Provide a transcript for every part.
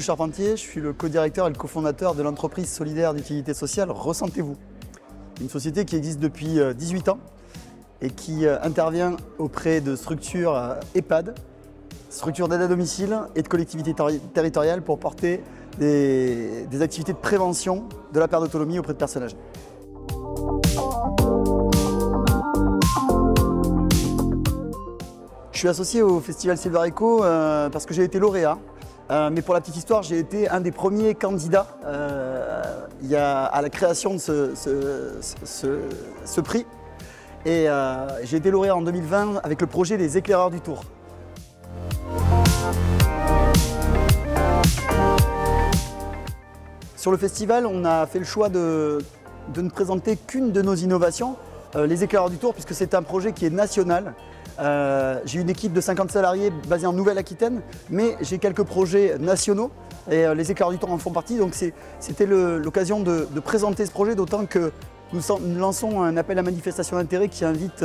Charpentier, je suis le co-directeur et le cofondateur de l'entreprise solidaire d'utilité sociale Ressentez-vous. Une société qui existe depuis 18 ans et qui intervient auprès de structures EHPAD, structures d'aide à domicile et de collectivités territoriales pour porter des activités de prévention de la perte d'autonomie auprès de personnes âgées. Je suis associé au Festival Silver Echo parce que j'ai été lauréat. Mais pour la petite histoire, j'ai été un des premiers candidats à la création de ce prix. Et j'ai été lauréat en 2020 avec le projet des éclaireurs du Tour. Sur le festival, on a fait le choix de ne présenter qu'une de nos innovations, les éclaireurs du Tour, puisque c'est un projet qui est national. J'ai une équipe de 50 salariés basée en Nouvelle-Aquitaine, mais j'ai quelques projets nationaux et les éclaireurs du Tour en font partie. Donc c'était l'occasion de présenter ce projet, d'autant que nous lançons un appel à manifestation d'intérêt qui invite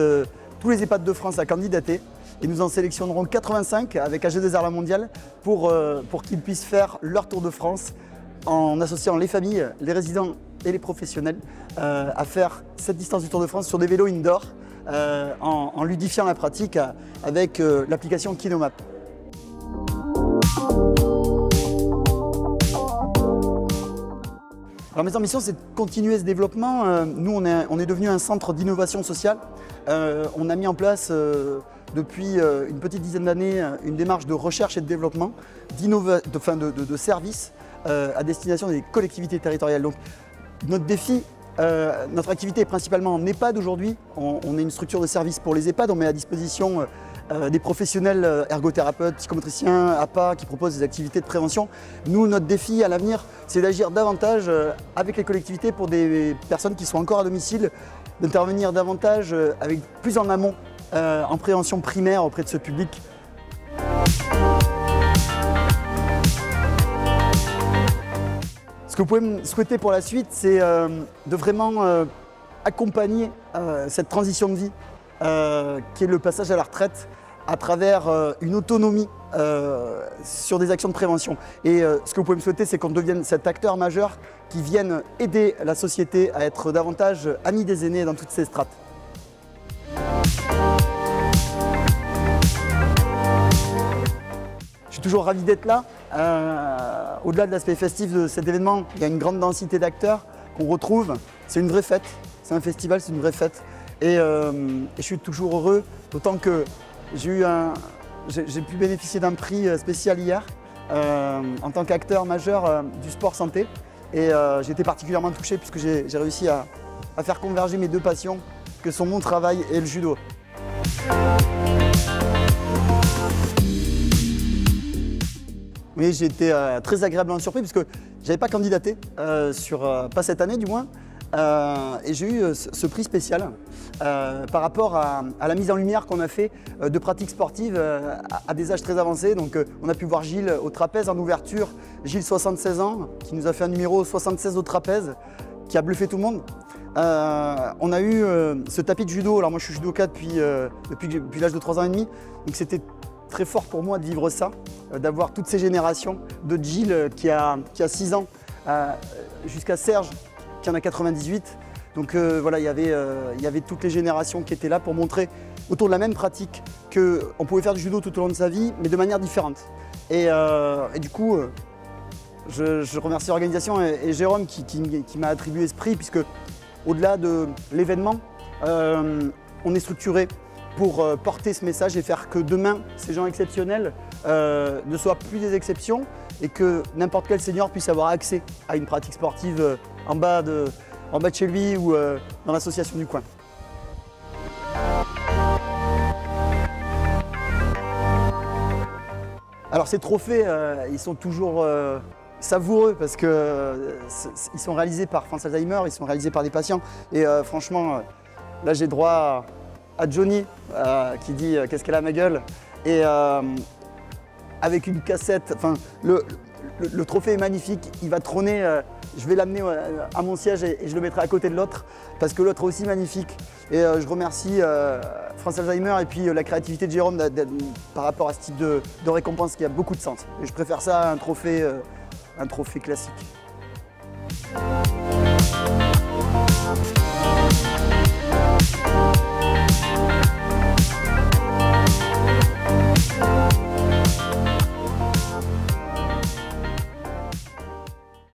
tous les EHPAD de France à candidater. Et nous en sélectionnerons 85 avec AG2R La Mondiale pour qu'ils puissent faire leur tour de France en associant les familles, les résidents et les professionnels à faire cette distance du Tour de France sur des vélos indoor en ludifiant la pratique avec l'application Kinomap. Alors mes ambitions, c'est de continuer ce développement. Nous, on est devenu un centre d'innovation sociale. On a mis en place depuis une petite dizaine d'années une démarche de recherche et de développement, de services à destination des collectivités territoriales. Donc, notre défi, notre activité est principalement en EHPAD aujourd'hui. On est une structure de service pour les EHPAD. On met à disposition des professionnels ergothérapeutes, psychomotriciens, APA qui proposent des activités de prévention. Nous, notre défi à l'avenir, c'est d'agir davantage avec les collectivités pour des personnes qui sont encore à domicile, d'intervenir davantage avec plus en amont, en prévention primaire auprès de ce public. Ce que vous pouvez me souhaiter pour la suite, c'est de vraiment accompagner cette transition de vie qui est le passage à la retraite à travers une autonomie sur des actions de prévention. Et ce que vous pouvez me souhaiter, c'est qu'on devienne cet acteur majeur qui vienne aider la société à être davantage ami des aînés dans toutes ces strates. Je suis toujours ravi d'être là. Au-delà de l'aspect festif de cet événement, il y a une grande densité d'acteurs qu'on retrouve. C'est une vraie fête. C'est un festival, c'est une vraie fête. Et je suis toujours heureux, d'autant que j'ai pu bénéficier d'un prix spécial hier en tant qu'acteur majeur du sport santé. Et j'ai été particulièrement touché puisque j'ai réussi à faire converger mes deux passions, que sont mon travail et le judo. Oui, j'ai été très agréablement surpris parce que je n'avais pas candidaté, pas cette année du moins, et j'ai eu ce prix spécial par rapport à la mise en lumière qu'on a fait de pratiques sportives à des âges très avancés. Donc on a pu voir Gilles au trapèze en ouverture, Gilles 76 ans, qui nous a fait un numéro 76 au trapèze, qui a bluffé tout le monde. On a eu ce tapis de judo. Alors moi je suis judoka depuis l'âge de 3 ans et demi, donc c'était très fort pour moi de vivre ça, d'avoir toutes ces générations, de Gilles qui a 6 ans, jusqu'à Serge qui en a 98. Donc voilà, il y avait toutes les générations qui étaient là pour montrer autour de la même pratique qu'on pouvait faire du judo tout au long de sa vie, mais de manière différente. Et du coup, je remercie l'organisation et Jérôme qui m'a attribué ce prix, puisque au-delà de l'événement, on est structuré pour porter ce message et faire que demain, ces gens exceptionnels ne soient plus des exceptions et que n'importe quel senior puisse avoir accès à une pratique sportive en bas de chez lui ou dans l'association du coin. Alors ces trophées, ils sont toujours savoureux parce qu'ils sont réalisés par France Alzheimer, ils sont réalisés par des patients et franchement, là j'ai droit à Johnny qui dit « qu'est-ce qu'elle a ma gueule ?» et avec une cassette, enfin le trophée est magnifique, il va trôner, je vais l'amener à mon siège et je le mettrai à côté de l'autre parce que l'autre est aussi magnifique. Et je remercie France Alzheimer et puis la créativité de Jérôme par rapport à ce type de récompense qui a beaucoup de sens. Et je préfère ça à un trophée un trophée classique.